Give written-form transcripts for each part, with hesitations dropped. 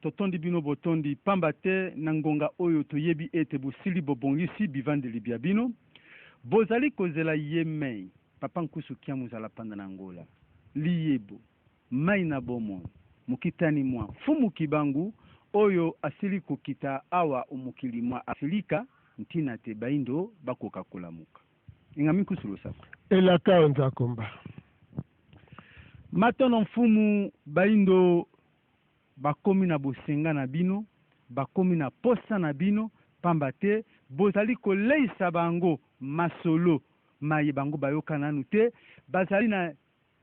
Totondi bino botondi pambate nangonga oyo toyebi ete bosili bobongisi bivandeli bia bino bozali kozela yemei papa nkusu kia muzala panda na ngola liyebo mai na bomo mukitani mwa fumu kibangu oyo asili kokita awa umukili mwa Afrika ntina te baindo bakoka kolamuka ingami kusulu sako elaka onza komba matono mfumu baindo bakomi na bosenga na bino bakomi na posa na bino pamba te bozali koleisa bango masolo maye bango bayoka nanu te bazali na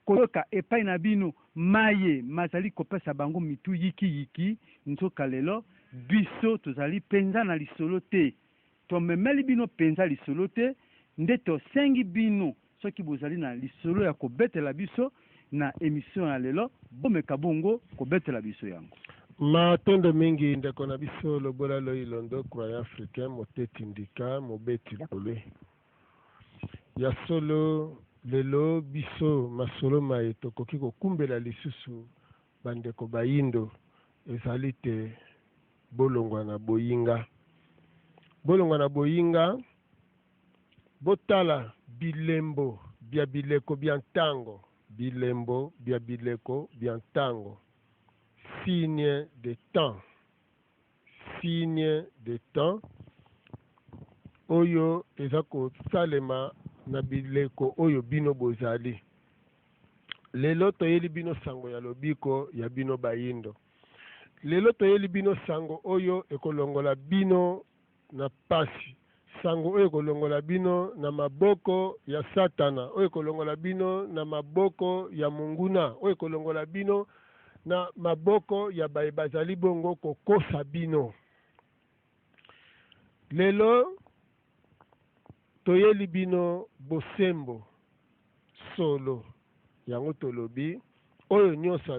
koyoka epai na bino maye mazali kopesa bango mitu yiki nzoka lelo biso tozali penza na lisolo te tomemeli bino penza lisolo te nde tosengi bino soki bozali na lisolo ya kobetela biso na emission ya lelo bomeka bongo kobetela biso yango matondo mingi ndeko na biso lobola loilondo croyant africain moteti ndika mobeti lole ya solo lelo biso masolo maye tokoki kokumbela lisusu bandeko bayindo ezali te bolongwa na boyinga botala bilembo bia bileko bia ntango bilembo bia bileko bia ntango signe de temps oyo eza kosalema na bileko oyo bino bozali lelo toyeli bino sango ya lobiko ya bino bayindo lelo toyeli bino sango oyo ekolongola bino na pasi sango oyo ekolongola bino na maboko ya satana oyo ekolongola bino na maboko ya munguna oyo ekolongola bino na maboko ya baye bazali bongo kokosa bino lelo toyeli bino bosembo solo yango tolobi oyo nyonso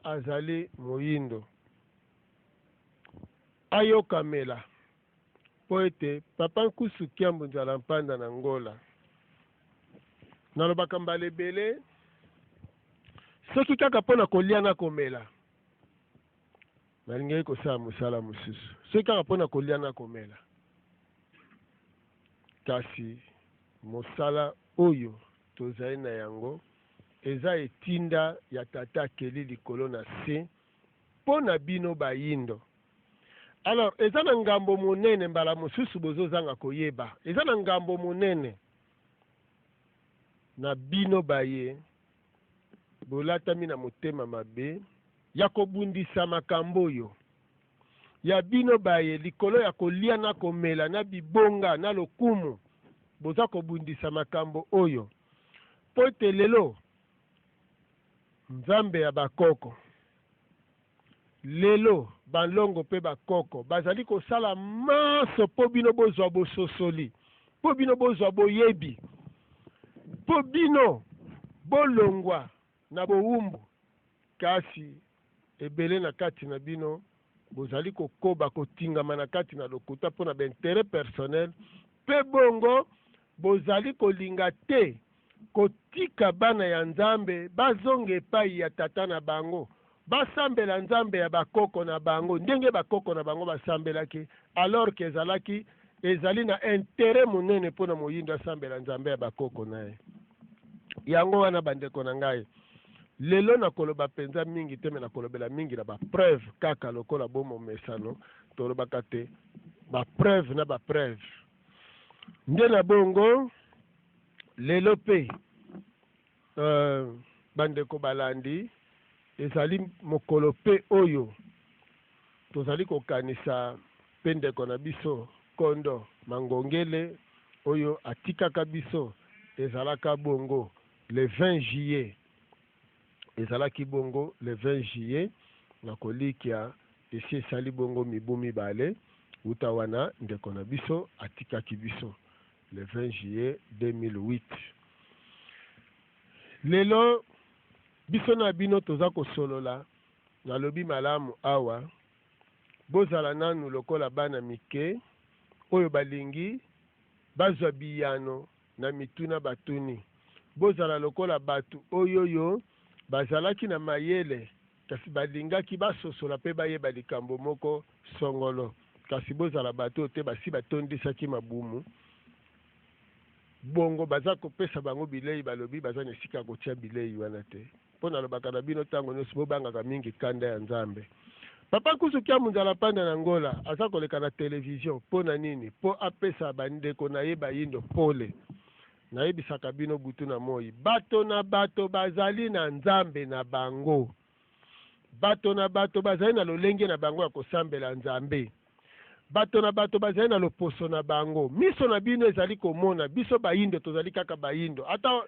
azali moyindo ayokamela po ete papa nkusu kiambo nzala mpanda na ngola nalobaka mbala ebele soki kaka mpona kolia na komela nalingaki kosala mosala mosusu soki kaka mpona kolia na komela kasi mosala oyo tozali na yango eza etinda ya tata akeli likolo na se mpo na bino bayindo. Alors eza na ngambo monene mbala mosusu bozozanga koyeba eza na ngambo monene na bino baye bolatami na motema mabe ya kobundisa makambo oyo ya bino baye likolo ya kolia na komela na bibonga na lokumu boza kobundisa makambo oyo po ete lelo nzambe ya bakoko lelo balongo pe bakoko bazali kosala maso po bino bozwa bososoli po bino bozwa boyebi po bino bolongwa na bowumbu kasi ebele na kati na bino bozali kokoba kotingama na kati na lokuta mpo na baintere personnel pe bongo bozali kolinga te kotika bana ya nzambe bazonga epai ya tata na bango basambela nzambe ya bakoko na bango ndenge bakoko na bango basambelaki, alors que ezali na intérêt monene mpona moyindo asambela nzambe ya bakoko na ye. Yango wana bandeko na ngai, lelo nakoloba penza mingi te, me nakolobela mingi na bapreuve kaka lokola bomo mesano tolobaka te bapreuve na bapreuve nde na bongo. Lelo pe bandeko balandi, ezali mokolo pe oyo tozali kokanisa pe ndeko na biso Kondo Mangongele oyo atikaka biso, ezalaka bongo le 20 juillet, ezalaki bongo le 20 juillet na kolikia esi esali bongo mibu mibale uta wana ndeko na biso atikaki biso le 20 juillet 2008. Lelo biso na bino toza kosolola na lobi malamu awa, bozala nanu lokola bana mike oyo balingi bazwa biyano na mituna batuni, bozala lokola batu oyoyo bazalaki na mayele kasi balingaki basosola pe bayeba likambo moko songolo, kasi bozala batu te basi batondisaki mabumu bongo baza kopesa bango bilei, balobi baza na esika kotia bilei wana te. Mpo nalobaka na bino ntango nyonso bobangaka mingi kanda ya Nzambe. Papa Kusu kia munzala panda na Ngola aza koleka na television mpo na nini? Mpo apesa bandeko na ye bayindo pole. Nayebisaka bino butu na moi, bato na bato bazali na Nzambe na bango, bato na bato bazali na lolenge na bango ya kosambela Nzambe, bato na bato bazali na loposo na bango. Miso na bino ezali komona biso bayindo tozali kaka bayindo, ata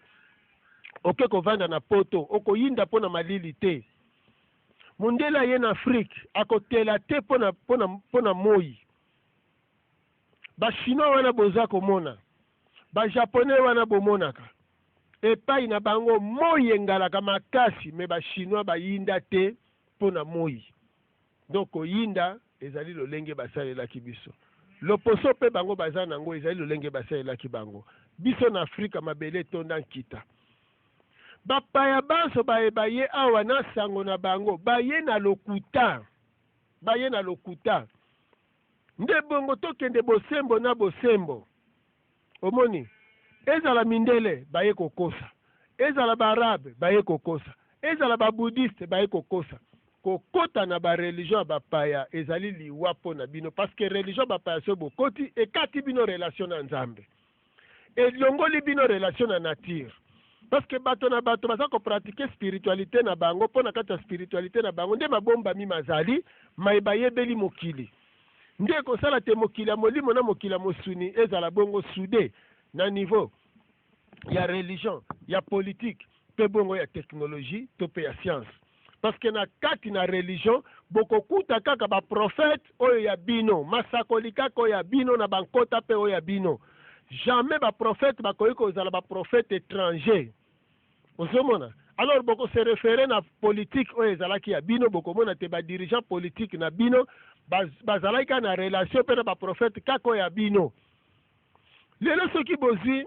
oke kovanda na poto okoyinda pona malili te. Mundela ye na Afrique akotela te pona moi. Ba Chinois wana boza komona, ba Japonais wana bomonaka, epai na bango moi engalaka makasi, me ba Chinois bayinda te pona moi. Donc oyinda ezali lolenge basalelaki biso, loposo pe bango baza nango ezali lolenge basalelaki bango. Biso na Afrika mabele tonda nkita, bapaya banso bayeba ye awa na sango na bango, baye na lokuta, baye na lokuta. Nde bongo tokende bosembo na bosembo, omoni ezala mindele baye kokosa, ezala barabe baye kokosa, ezala babudiste baye kokosa. Kokota na ba religion bapaya ezali liwapo na bino, parce que religion bapaya so bokoti ekati bino relation na Nzambe, elongoli bino relation na nature. Parce que bato na bato baza ko pratiquer spiritualité na bango, pona kata spiritualité na bango nde mabomba mi mazali mayeba yebeli mokili. Nde ko sala te mokili ya molimo na mokili ya mosuni ezala bongo soudé na niveau ya religion, ya politique, pe bongo ya technologie, to pe ya science. Parce que na kati na religion bokokuta kaka ba prophète oyo ya bino, masakoli kaka oyo ya bino na bankota pe oyo ya bino. Jamais ba prophète bakoyi kozala ba prophète étranger. Osomona. Alors boko se référer na politique oyo ezalaki ya bino, boko mona te ba dirigeant politique na bino bazalaki na relation pe na ba prophète kaka oyo ya bino. Lelo soki bozwi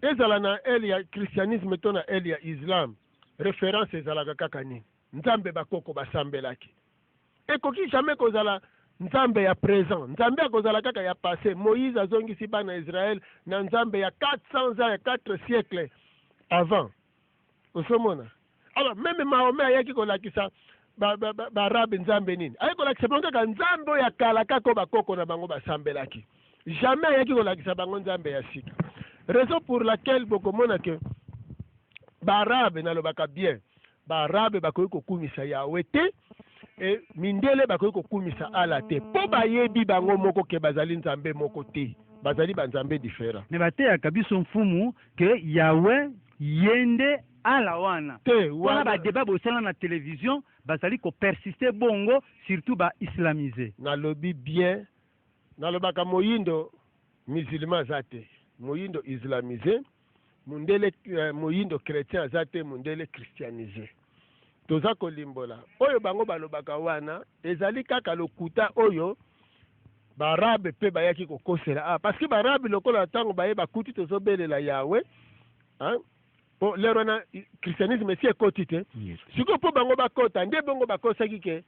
ezala na ele ya christianisme to na ele ya islam, référence ezalaka kaka nini? Nzambe bakoko basambelaki. Ekoki jamais kozala Nzambe ya présent, Nzambe akozala kaka ya passé. Moïse azongisi bana Israël na Nzambe ya 400 ans, ya 4 siècles avant. Osomona. Alors même Mahomet ayaki kolakisa barabe Nzambe nini? Ayaki kolakisa bango kaka Nzambe ya kala kaka bakoko na bango basambelaki. Jamais ayaki kolakisa bango Nzambe ya sika. Raison pour laquelle bokomona que barabe nalobaka bien, barabe bakoki kokumisa Yahweh te, et mindele bakoki kokumisa ala te. Po bayebi bango moko ke bazali Nzambe moko te, bazali banzambe différent. Ne bateyaka biso mfumu ke Yahweh yende ala wana te wana ba débat bosala na télévision bazali ko persister bongo, surtout ba islamiser. Nalobi bien, nalobaka moyindo musulman zate, moyindo islamisé, mundele moyindo chrétien azate, mundele christianisé. Toza kolimbola oyo bango balobaka wana ezali kaka lokuta oyo barabe pe bayaki kokosela. Parce que barabe lokola tango baye bakuti tozobelela Yahweh, hein? po lero na christianisme si ekoti te siko po bango bakota nde bongo bakosaki ke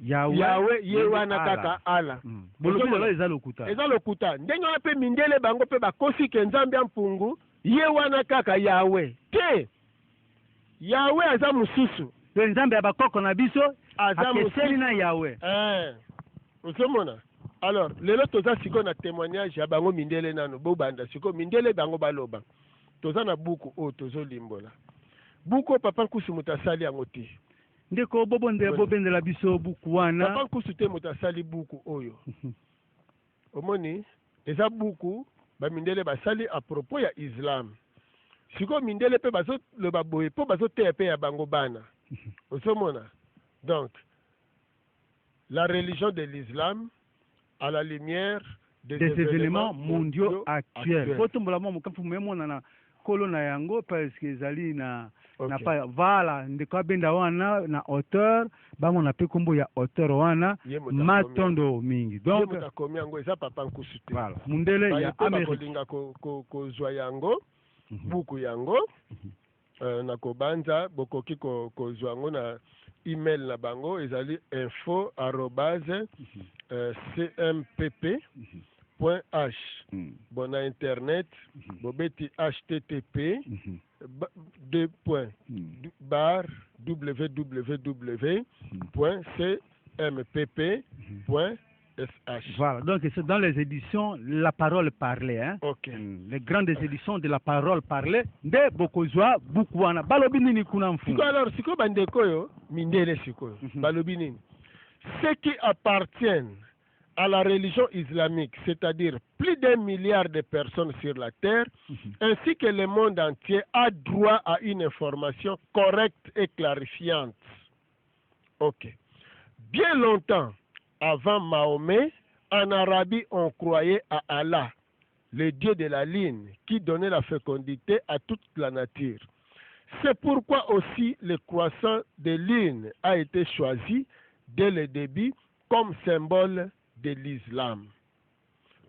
Yahweh ye wana kaka ala bolobelo eza lokuta ndenge wana mpe mindele bango mpe bakosi ke nzambe ya mpungu ye wana kaka Yahweh te Yahweh aza mosusu mpe nzambe ya bakoko na biso akeseni na Yahweh ozomona alors lelo toza sikoyo na témoignage ya bango mindele nano bobanda sikoyo mindele bango baloba toza na buku oyo tozolimbola buku papa nkusu moto asali yango te ndeko bobendela biso buku wana papa nkusu te moto asali buku oyo omoni eza buku bamindele basali à propos ya islam sikoyo mindele mpe bazoloba boye mpo bazoteya mpe ya bango bana ozomona donc la religion de l'islam à la lumière des événements mondiaux actuels. Potombola mo mukampu memona na kolo na yango parce que ezali na pa vala ndeko benda wana na auteur bango na pe kombo ya auteur wana matondo mingi donc takomi yango eza papa nkusu te voilà mundele ya Amerika kolinga ko zwa yango buku yango na kobanza bokoki ko zwa yango na email na bango ezali info@cmpp.h bon na internet bobeti http://www.cmpp.sh. Voilà, donc c'est dans les éditions La Parole Parlée, hein? Ok. Les grandes éditions de La Parole Parlée, de Bokozwa, Bukwana, Balobi nini kuna mfu. Alors, siko bandeko yo, mindele siko, Balobi nini. Ceux qui appartiennent à la religion islamique, c'est-à-dire plus d'1 milliard de personnes sur la terre, ainsi que le monde entier, a droit à une information correcte et clarifiante. Ok. Bien longtemps avant Mahomet, en Arabie, on croyait à Allah, le dieu de la ligne, qui donnait la fécondité à toute la nature. C'est pourquoi aussi le croissant de lune a été choisi dès le début comme symbole de l'islam.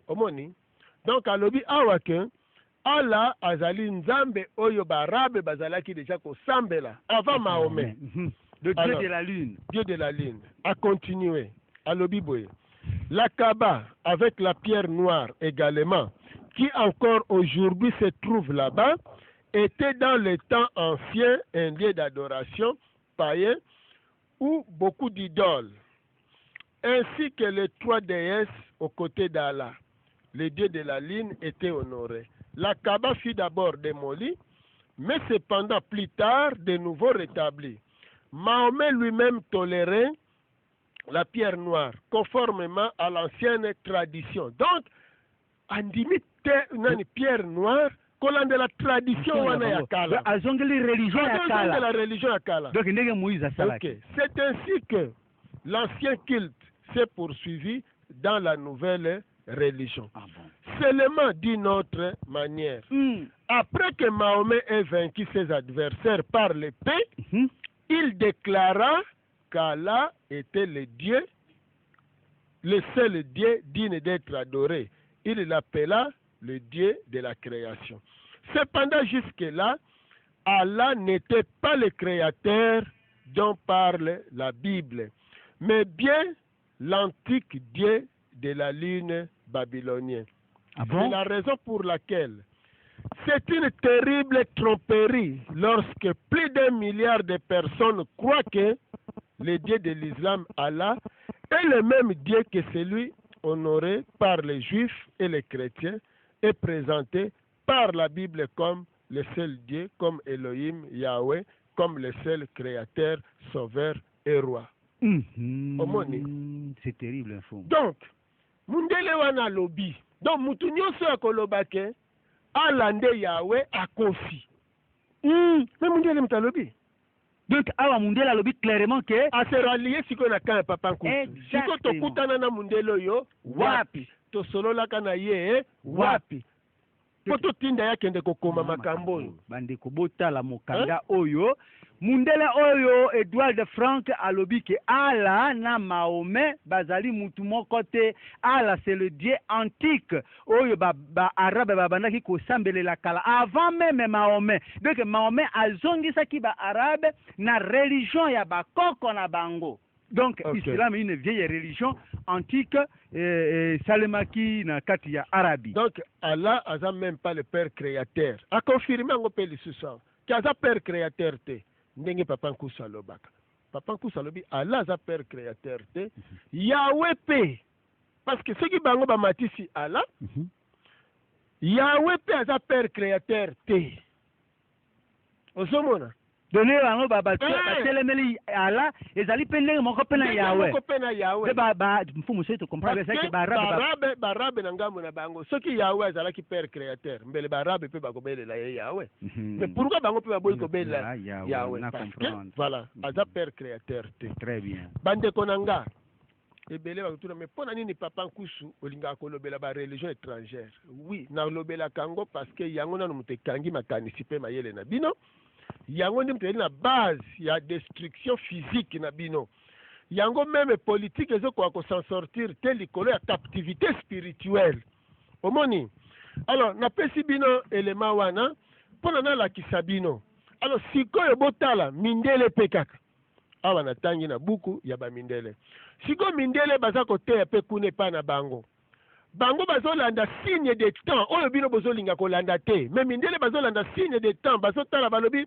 Omoni. Donc, alobi awake, Allah azali nzambe oyo barabe bazalaki déjà ko sambela avant Mahomet. Le dieu de la lune. Dieu de la lune. A continué. Alobi boye. La Kaaba avec la pierre noire également, qui encore aujourd'hui se trouve là-bas, était dans les temps anciens un lieu d'adoration païen où beaucoup d'idoles, ainsi que les 3 déesses aux côtés d'Allah. Les dieux de la ligne étaient honorés. La Kaaba fut d'abord démolie, mais cependant plus tard de nouveau rétablie. Mahomet lui-même tolérait la pierre noire, conformément à l'ancienne tradition. Donc, andimi une pierre noire, collant de la tradition wana ya kala. Azongeli religion ya kala. De la religion ya kala. Donc, ndenge Moïse a salaki. Okay. C'est ainsi que l'ancien culte s'est poursuivi dans la nouvelle religion. Ah bon. Seulement d'une autre manière. Après que Mahomet ait vaincu ses adversaires par l'épée, il déclara qu'Allah était le Dieu, le seul Dieu digne d'être adoré. Il l'appela le Dieu de la création. Cependant, jusque-là, Allah n'était pas le créateur dont parle la Bible, mais bien l'antique Dieu de la lune babylonienne. Ah bon? C'est la raison pour laquelle c'est une terrible tromperie lorsque plus d'1 milliard de personnes croient que le Dieu de l'islam, Allah, est le même Dieu que celui honoré par les Juifs et les chrétiens et présenté par la Bible comme le seul Dieu, comme Elohim, Yahweh, comme le seul créateur, sauveur et roi. C'est terrible info. Donc, mundele wana lobi. Donc, mutu nyonso akolobake Allah nde Yahweh akofi. Mais mundele mutalobi. Donc, awa mundele alobi clairement que a se rallier siko na kan papa nkutu. Siko tokutana na mundele yo wapi? To sololaka na ye wapi? Poto tinda yake nde kokoma makambo. Bande kobota la mokanda oyo mundele oyo Edouard Frank alobi ke ala na Mahomet bazali mutu moko te. Ala c'est le dieu antique oyo ba arabe babandaki kosambelela kala avant même Mahomet. Donc Mahomet azongisaki ba arabe na religion ya bakoko na bango. Donc Islam est une vieille religion antique salemaki na kati ya Arabie. Donc Allah aza même pas le père créateur. A confirmé ngo pe lisusa. Kaza père créateur te. Ndenge papa nkusa lobaka. Papa nkusa lobi Allah aza père créateur te. Yahweh pe. Parce que ceux qui bango ba matisi Allah. Yahweh pe aza père créateur te. Osomona. Donner bango ba telemeli Allah ezali pendenge moko pena Yahweh. Moko pena Yahweh. Ba mfumu seto comprendre ça que barabe na ngambo na bango. Ceux qui Yahweh azala ki père créateur. Mbele barabe pe ba kobelela Yahweh. Mais pourquoi bango pe ba boy kobelela Yahweh? Voilà, aza père créateur te. Très bien. Bande konanga. Ebele ba tuna mais pona nini papa nkusu olinga ko lobela ba religion étrangère. Oui, na lobela kango parce que yango na mutekangi makanisi pe mayele na bino. Yango ndi mtu na base ya destruction physique na bino. Yango même politique ezo ko s'en sortir tel likolo ya captivité spirituelle. Omoni. Alors na pesi bino élément wana pona na la kisabino. Alors sikoyo botala mindele pekaka. Awa na tangi na buku ya ba mindele. Siko mindele baza ko te pe kune pa na bango. Bango bazolanda signe de temps oyo bino bozolinga kolanda te. Mais mindele bazolanda signe de temps bazotala balobi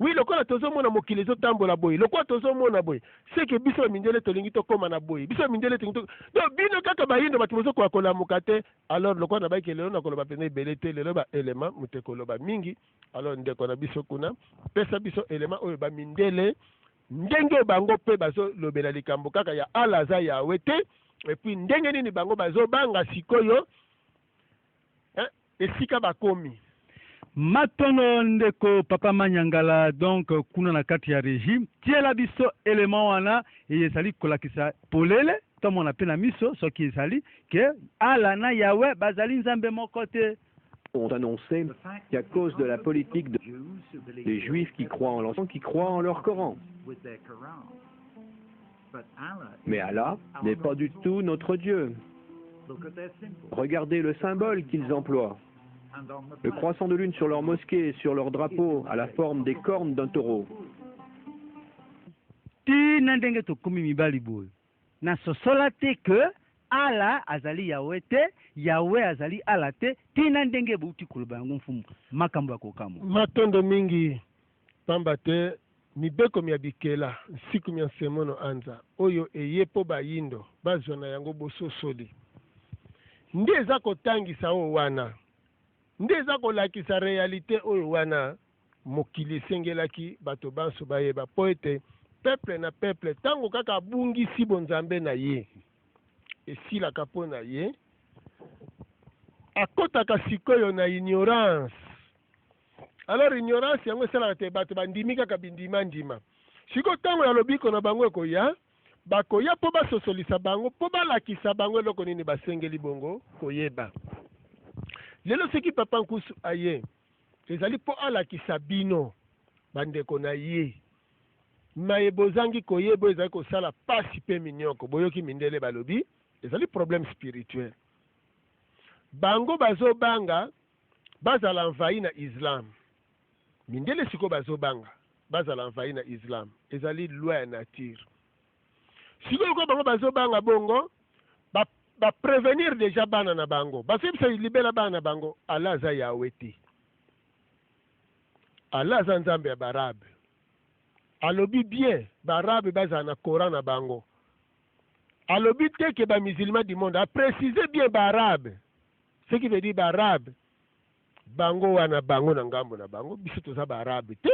oui lokola tozomona mokili ezotambola boye lokola tozomona boye c'est que biso mindele tolingi tokoma na boye biso mindele tolingi donc bino kaka bayindo bato bozokola kolamuka te alors lokola na bayike lelo nakoloba pene ebele te lelo ba élément mutekoloba mingi alors ndeko na biso kuna pesa biso élément oyo ba mindele ndenge bango pe bazolobela likambo kaka ya alaza Yahweh te et puis ndenge nini bango bazobanga sikoyo esika bakomi matono ndeko papa Manyangala donc kuna na kati ya régime tiela biso élément wana ezali kolakisa polele to mona pe na miso soki ezali ke ala na Yahweh bazali nzambe moko te. Ont annoncé qu'à cause de la politique des Juifs qui croient en l'encens, qui croient en leur Coran. Mais Allah n'est pas du tout notre Dieu. Regardez le symbole qu'ils emploient. Le croissant de lune sur leur mosquée, sur leur drapeau, à la forme des cornes d'un taureau. Ti nandenge to komi mibali boy. Na sosola te que ala azali Yahweh te, Yahweh azali ala te, ti nandenge bouti kuluba yango mfumu makambo ya kokamu. Matondo mingi pamba te mibeko mya bikela siku mya semono anza oyo eyepo bayindo bazona yango bososoli. Nde eza kotangisa o wana. Nde eza kolakisa réalité oyo wana mokili sengelaki bato banso bayeba po ete peuple na peuple tango kaka bungisi bonzambe na ye esilaka mpo na ye akotaka sikoyo na ignorance. Alors ignorance yango esalaka te bato bandimi kaka bindima-ndima. Siko tango ya lobiko na bango ekoya bakoya mpo basosolisa bango mpo balakisa bango eloko nini basengeli bongo koyeba. Lelo soki papa nkusu aye ezali mpo alakisa bino bandeko na ye maye bozangi koyeba ezali kosala pasi mpe minyoko boyoki mindele balobi ezali problème spirituel. Bango bazobanga bazala envahi na Islam. Mindele siko bazobanga bazala envahi na Islam ezali loi ya nature. Siko loko bango bazobanga bongo ba prévenir déjà bana na bango parce que ça libéra bana bango Allah za Yahweh te. Allah za nzambe ya barabe alobi bien barabe baza na Coran na bango alobi te que ba musulman du monde a précisé bien barabe ce qui veut dire barabe bango wana bango na ngambo na bango biso toza barabe te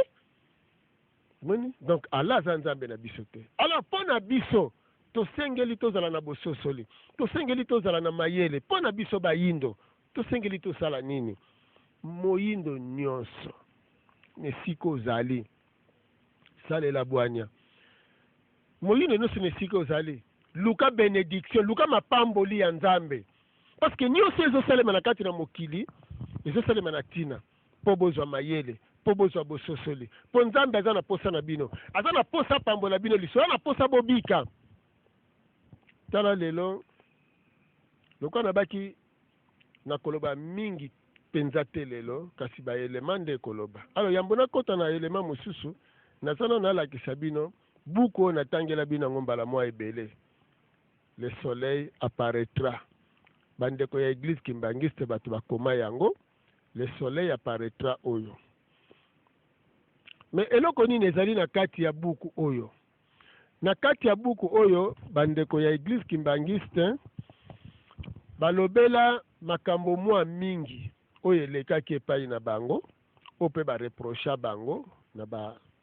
moni donc Allah za nzambe na biso te. Alors pona biso tosengeli tozala na bososoli tosengeli tozala na mayele pona biso bayindo tosengeli tosala nini moyindo nyonso nesika ozali salela bwanya moyindo nyonso nesika ozali luka bénédiction luka mapamboli ya nzambe parce que nyonso ezosalema na kati na mokili ezosalema na tina mpo bozwa mayele po bozwa bososoli po nzambe aza na posa na bino aza na posa pambola bino liso na posa bobika tala lelo lokola nabaki na koloba mingi penza te lelo kasi baelema nde koloba alors yambo nakota na elema mosusu naza nano nalakisa bino buku oyo natangela bino yango mbala mwa ebele le soleil apparaîtra bandeko ya église kimbangiste bato bakoma yango le soleil apparaîtra oyo mais eloko nini ezali na kati ya buku oyo na kati ya buku oyo bandeko ya église kimbangiste balobela makambo mwa mingi oyo elekaki epai na bango oyo mpe bareprocha bango na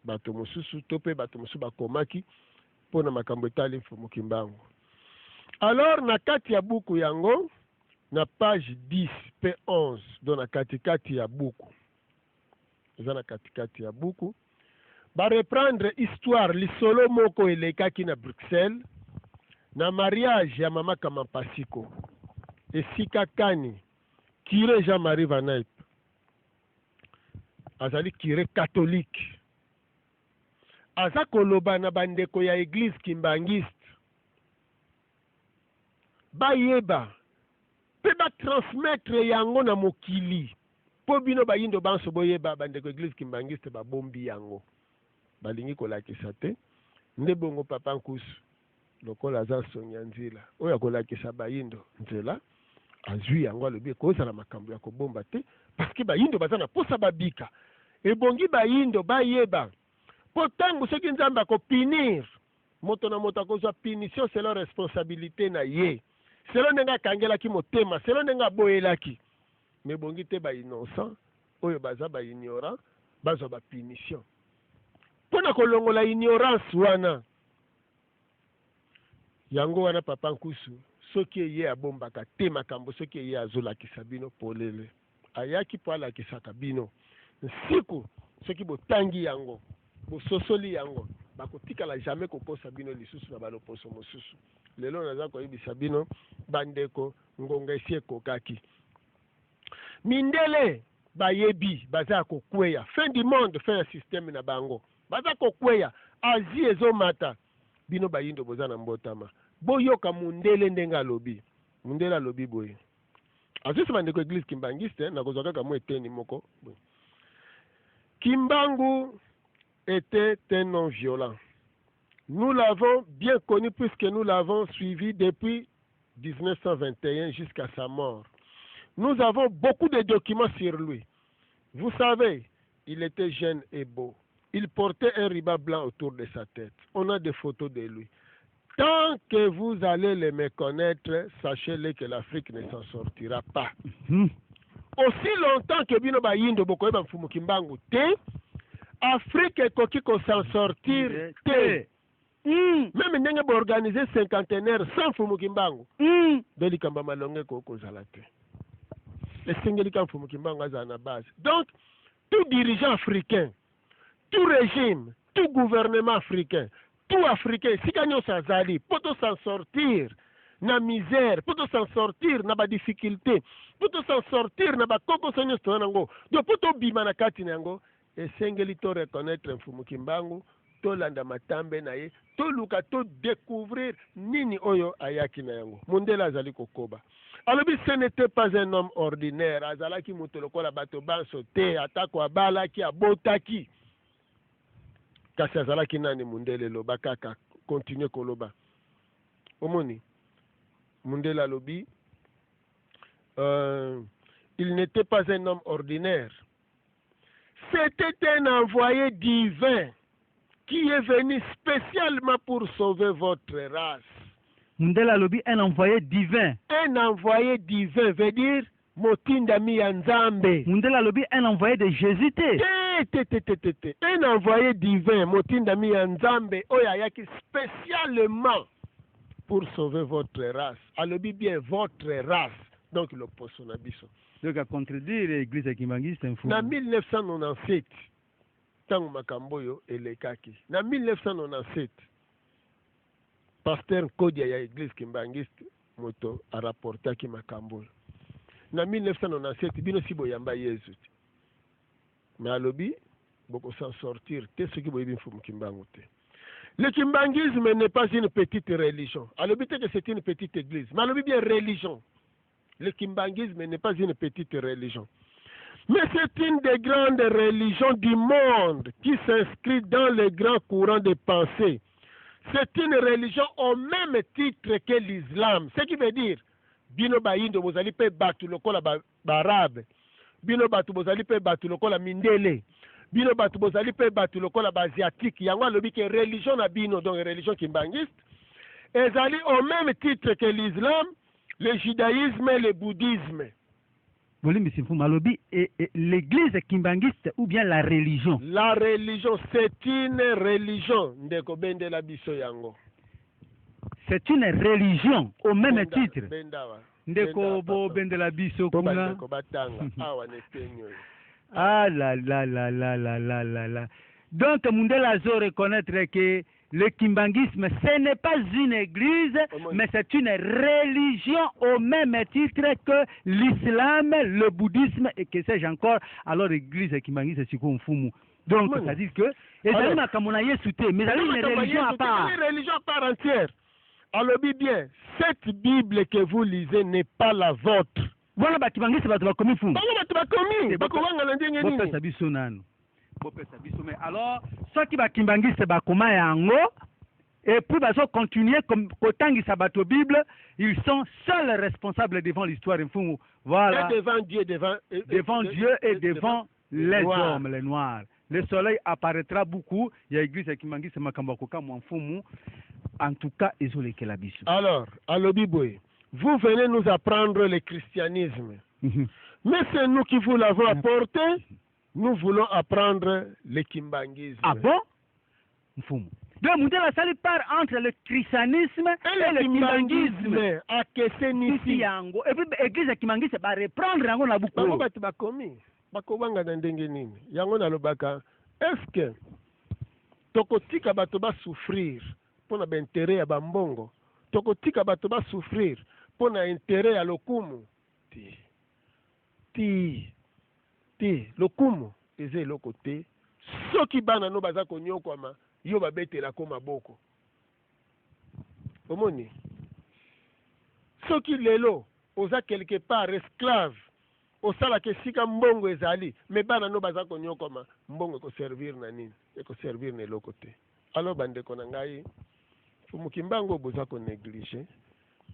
bato mosusu to mpe bato mosusu bakomaki mpo na makambo etali mfumuki mbango. Alors na kati ya buku yango na page 10 pe 11 do na katikati ya buku eza na katikati ya buku bareprendre histoire lisolo moko elekaki na Bruxelles na mariage ya mama Kamampasiko esika kani Curé Jean-Marie Van Eyck azali curé catholique aza koloba na bandeko ya église kimbangiste bayeba pe batransmettre yango na mokili po bino bayindo banso boyeba bandeko église kimbangiste babombi yango balingi kolakisa te nde bongo papa nkusu lokola aza songi ya nzela oyo akolakisa bayindo nzela azwi yango alobi ekozala makambo ya kobomba te parce que bayindo baza na posa babika ebongi bayindo bayeba po ntango soki nzambe akopinir moto na moto akozwa punition selon responsabilité na ye selon ndenge akangelaki motema selon ndenge aboyelaki me ebongi te bainnocent oyo baza baignorant bazwa bapunition mpo na kolongola ignorance wana yango wana papa nkusu soki eye abombaka te makambo soki eye azolakisa bino polele ayaki mpo alakisaka bino nsiku soki botangi yango bososoli yango bakotikala jamais koposa bino lisusu na baloposo mosusu lelo naza koyebisa bino bandeko ngonga esi ekokaki mindele bayebi baza kokweya fin du monde fin ya systeme na bango baza kokweya asie ezomata bino bayindo boza na mbotama boyoka mundele ndenge alobi mundele alobi boye azisi bandeko église kimbangiste nakozwa kaka mwa eteni moko boye Kimbangu était un nom violent. Nous l'avons bien connu puisque nous l'avons suivi depuis 1921 jusqu'à sa mort. Nous avons beaucoup de documents sur lui. Vous savez, il était jeune et beau. Il portait un ruban blanc autour de sa tête. On a des photos de lui. Tant que vous allez le méconnaître, sachez-le que l'Afrique ne s'en sortira pas. Aussi longtemps que bino bayindo bokoyeba mfumu Kimbangu te, Afrique ekoki ko s'en sortir te. Même ndenge bo organiser cinquantenaire sans mfumu Kimbangu. Deli kamba malonge ko kozala te. Esengeli ka mfumu Kimbangu aza na base. Donc tout dirigeant africain, tout régime, tout gouvernement africain, tout africain, si kanyo sazali, poto s'en sortir na misère, poto s'en sortir na ba difficulté, poto s'en sortir na ba koko sonyo stonango, do poto bima na kati nango, esengeli to reconnaître mfumu Kimbangu, to landa matambe na ye, to luka to découvrir nini oyo ayaki na yango. Mundela azali kokoba. Alobi ce n'était pas un homme ordinaire, azalaki mutu lokola bato banso te, atako abalaki abotaki. Kasi azalaki nani mundele loba kaka continue koloba. Omoni Mundela lobi il n'était pas un homme ordinaire. C'était un envoyé divin qui est venu spécialement pour sauver votre race. Mundela lobi un envoyé divin. Un envoyé divin veut dire motinda mi ya Nzambe. Mundela lobi un envoyé de Jésus te. Un envoyé divin motinda mi ya Nzambe oyo ayaki spécialement pour sauver votre race. Alobi bien votre race. Donc le poso na biso. Donc à contredire l'église kimbangiste un fou. Na 1997 tango makambo yo elekaki. Na 1997 pasteur Kodia ya église kimbangiste moto a rapportaki makambo. Na 1997 bino si boyamba Yesu. Mais alobi beaucoup s'en sortir. T'es ce qui veut dire Kimbangote. Le kimbangisme n'est pas une petite religion. Alors, que c'est une petite église. Mais alors, bien religion. Le kimbangisme n'est pas une petite religion. Mais c'est une des grandes religions du monde qui s'inscrit dans les grands courants de pensée. C'est une religion au même titre que l'islam. Ce qui veut dire, bino bayindo bozali pe batu lokola barabe, bino batu bozali pe batu lokola mindele, bino batu bozali pe batu lokola asiatique. Yango alobi ke religion na bino, donc religion kimbangiste, ezali au même titre que l'islam, le judaïsme et le bouddhisme. L'église kimbangiste ou bien la religion? La religion, c'est une religion. Ndeko bendela biso yango. C'est une religion au même titre. Ndeko bo bendela biso kuna. Ah là là là là là là là là. Donc Mundela zo reconnaître que le kimbangisme, ce n'est pas une église, mais c'est une religion au même titre que l'islam, le bouddhisme et que sais-je encore. Alors l'église kimbangisme, c'est quoi un fumu? Donc, c'est-à-dire que, mais c'est une religion à part. Une religion à part entière. Alors, bien, cette Bible que vous lisez n'est pas la vôtre. Voilà, kimbangisme, c'est comme un fumu. Mais alors, ceux qui va kimbangiste bakoma yango et puis va continuer comme kotangi sabato Bible, ils sont seuls responsables devant l'histoire. Voilà. Et devant Dieu, devant Dieu et devant les hommes, les noirs. Le soleil apparaîtra beaucoup. Il y a l'église qui mangise makambakoka mwanfumu. En tout cas, isolé que la bisu. Alors, Alobiboy, vous venez nous apprendre le christianisme. Mais c'est nous qui vous l'avons apporté. Nous voulons apprendre le kimbangisme. Ah bon? Donc, la salle part entre le christianisme et le kimbangisme. À que c'est ici. Et puis, l'église kimbangisme va reprendre yango na buku. Est-ce que tokotika bato ba souffrir pour l'intérêt ya bambongo? Tokotika bato ba souffrir pour l'intérêt ya lokumu? Ti lokumu eze eloko te soki bana no baza konyokwama yo babetela ko maboko omoni soki lelo oza quelque part esclave osalaka esika mbongo ezali me bana no baza konyokwama mbongo ekoservir na nini? Ekoservir na eloko te. Alors bandeko na ngai fumukimbango boza konéglige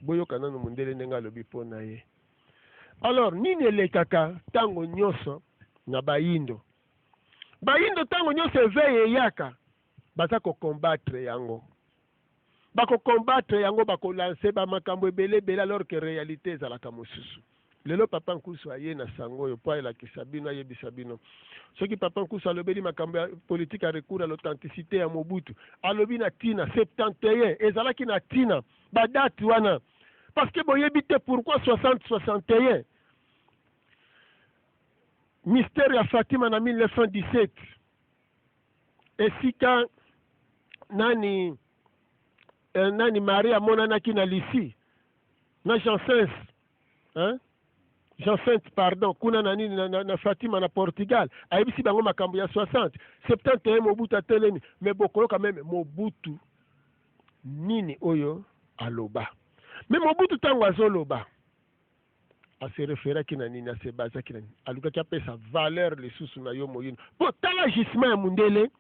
boyoka nano mundele ndenge alobi mpo na ye. Alors nini elekaka tango nyonso na bayindo tango nyonso eveye yaka baza combattre yango, combattre yango, bakolanse bamakambo ebele alors que réalité ezalaka mosusu. Lelo papa nkusu aye na sango oyo po ayelakisa bino ayebisa bino soki papa nkusu alobeli makambo ya politique a recours à l'authenticité ya Mobutu alobi na tina 71 ezalaki na tina badate wana parce que boyebi te pourquoi 60-61 mystère ya Fatima na 1917 esika nani Maria monanaki na lisi na Jean V pardon kuna na Fatima na Portugal ayebisi bango makambo ya 60-71 Mobutu atelemi mais bokolo quand même Mobutu nini oyo aloba mais Mobutu tango azoloba se référaki na nini se basaki na nini alukaki apesa valeur lisusu na yo moyino po tala gisement ya mundele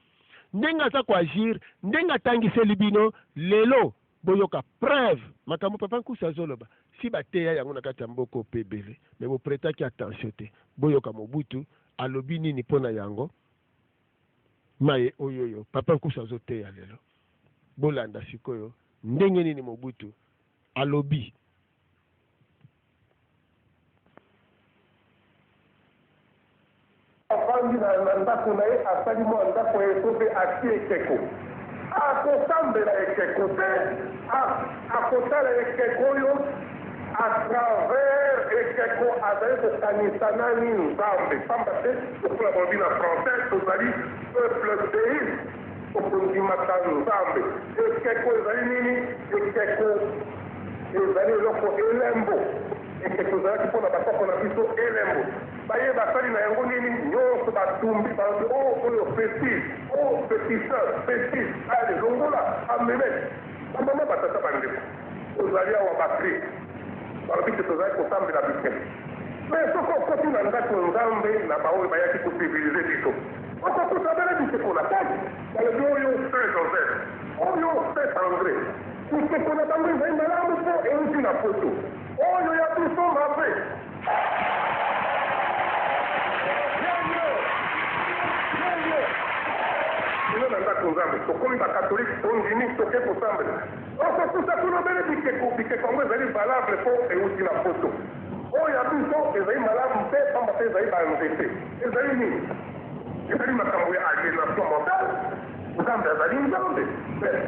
ndenge aza koagir ndenge atangiseli bino lelo boyoka preuve makambo papa nkusu azoloba si bateya yango na kati ya mboka ope ebele me bopretaki attention te boyoka Mobutu alobi nini mpo na yango maye oyoyo papa nkusu azoteya lelo bolanda sikoyo ndenge nini Mobutu alobi. Na ndako na ye asali mwa ndako ya esobe atie ekeko akosambela ekeko te akosala ekeko oyo a travers ekeko azali kokanisa nani nzambe pamba te okola bolobi na français tozali peuple pays okondimaka nzambe ekeko ezali nini? Ekeko ezali eloko elembo ekeko ezalaki mpona bakoko na biso elembo baye basali na yango nini nyonso batumbi balobi oyo fétiche féticheur fétiche ale longola ameme bamama batata bandeko tozali awa bakristo balobi te tozali kosambela biso mais soki okoti na ndako nzambe na baoyo bayaki kocivilize biso okokosabela biseko na kati balobi oyo saint joseph oyo saint andré biseko na bango ezali malamu mpo euti na poto oyo ya biso mabe ino na ndako nzambe tokomi bakatholike tondini toke kosambela okokuta kulobele bikeko yango ezali valable mpo euti na poto oyo ya biso ezali malamu mpe pamba mpe ezali banzete ezali nini ezali makambo ya aliénation mentale nzambe azali nzambe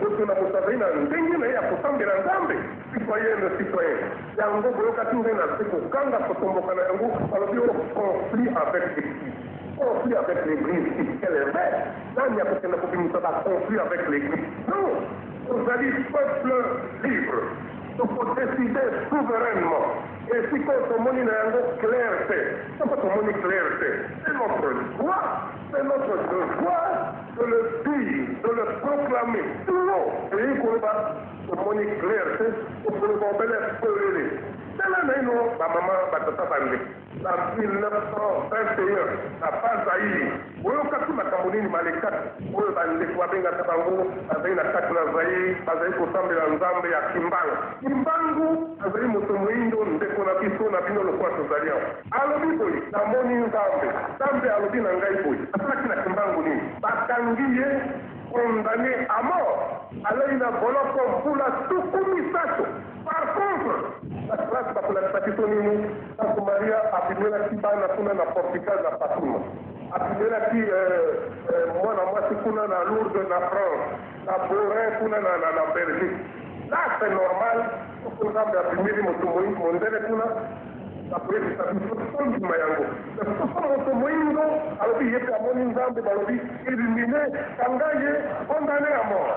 oto na moto azali na ndenge na ye ya kosambela nzambe citoyen de citoyen yango boyokaki ngai na se kokanga kotomboka na yango balobi oyo conflit avec l'église conflit avec l'église elle est vraie nani ya kokende kobimisa baconflit avec l'église non ozali peuple libre tokodeside souverainement et sikoyo tomoni na yango clair te soko tomoni clair te c'est notre droit c'est notre devoir de le dire de le proclamer tulo eyi koloba tomoni clair te okoloba obele pelele tala na ino bamama batata bande na 1921 na bazairi oyokaki makambo nini malekaki oyo bandeko babengaka bango bazali na kati na zairi bazali kosambela nzambe ya kimbangu kimbangu azali moto moyindo ndeko na biso na bino lokola tozali awa alobi boye namoni nzambe alobi na ngai boye asalaki na kimbangu nini bakangi ye condamné à mort alei na boloko mpula tuku misato par contre la classe bakolakisa biso nini santo maria apimelaki bana kuna na portugal na fatima apimelaki mwana mwasi kuna na lourdes na france na borin kuna na belgique là c'est normal soko nzambe apimeli moto mondele kuna akoyebisa biso tondima yango soko moto moyindo alobi ye mpe amoni nzambe balobi illumine kanga ye condamné à mort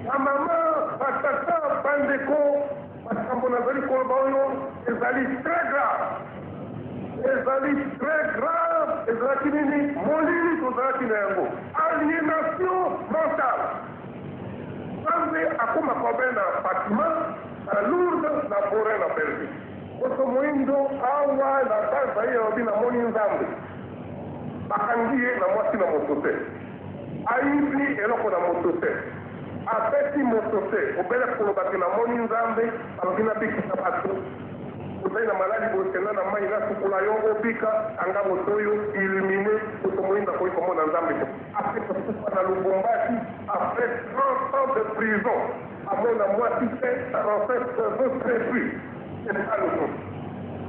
bamama batata bandeko makambo nazali koloba oyo ezali très grave ezalaki nini molili tozalaki na yango aliénation mentale nzambe akóma kobe na fatima na lourdes na borin na belgique moto moyindo awa na baza ye alobi namoni nzambe bakangi ye na mwasi na moto te ayibi eloko na moto te abeti moto te obele kolobaki namoni nzambe alobi nabikisa bato ozali na maladi bokenda na mai nasukula yo obika anga moto oyo illumine moto moyindo akoki komona nzambe te apres kosuka na lubumbashi après 30 ans de prison amona mwasi te veut prépuis eza loso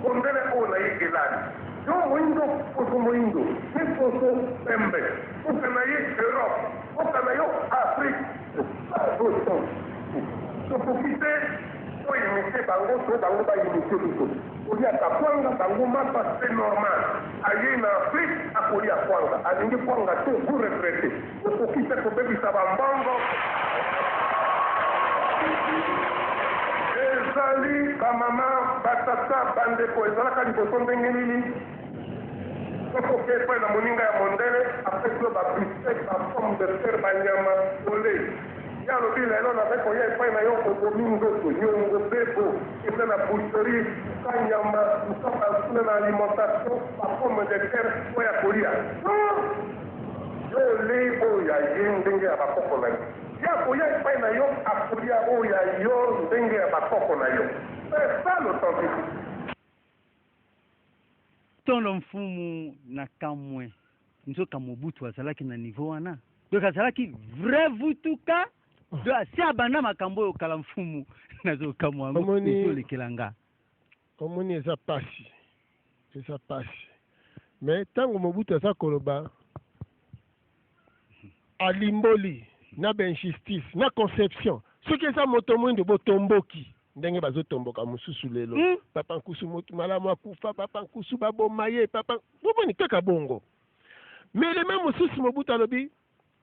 kondele oyo na ye elali yo moyindo poso moyindo ni poso pembe oka na ye europe oka na yo afrique tokoki te oyimite bango to bango bayimite biso koliaka kwanga bango mapa c'est normal aye na afrique akolia kwanga alingi kwanga te ku retraité okoki te kobebisa bambongo ezali bamama batata bandeko ezalaka liboso ndenge nini sokoke epai na moninga ya mondele apesi yo babiste baforme de terre banyama ole ye alobi lelo nazali koya epai na yo obomi nzoto nyongo bebo eza na boucherie luka nyama luka basuna na alimentation baforme de terre oyo ya kolia yo olei oyo ya ye ndenge ya bakoko na yo ya koya epai na yo akolia oyo ya yo ndenge ya bakoko na yo c'est ça l'authenticité tondo mfumu na kamwe nzoka Mobutu azalaki na niveau wana donc azalaki vrai vutuka do si abanda makambo oyo kala mfumu nazokamwa yango ezolekelanga omoni eza pasi mais ntango Mobutu aza koloba alimboli na injustice na conception soki eza moto mwindo botomboki ndenge bazotomboka mosusu lelo papa nkusu motu malamu akufa papa nkusu baboma ye papa bomoni kaka bongo mais le même mosusu Mobutu alobi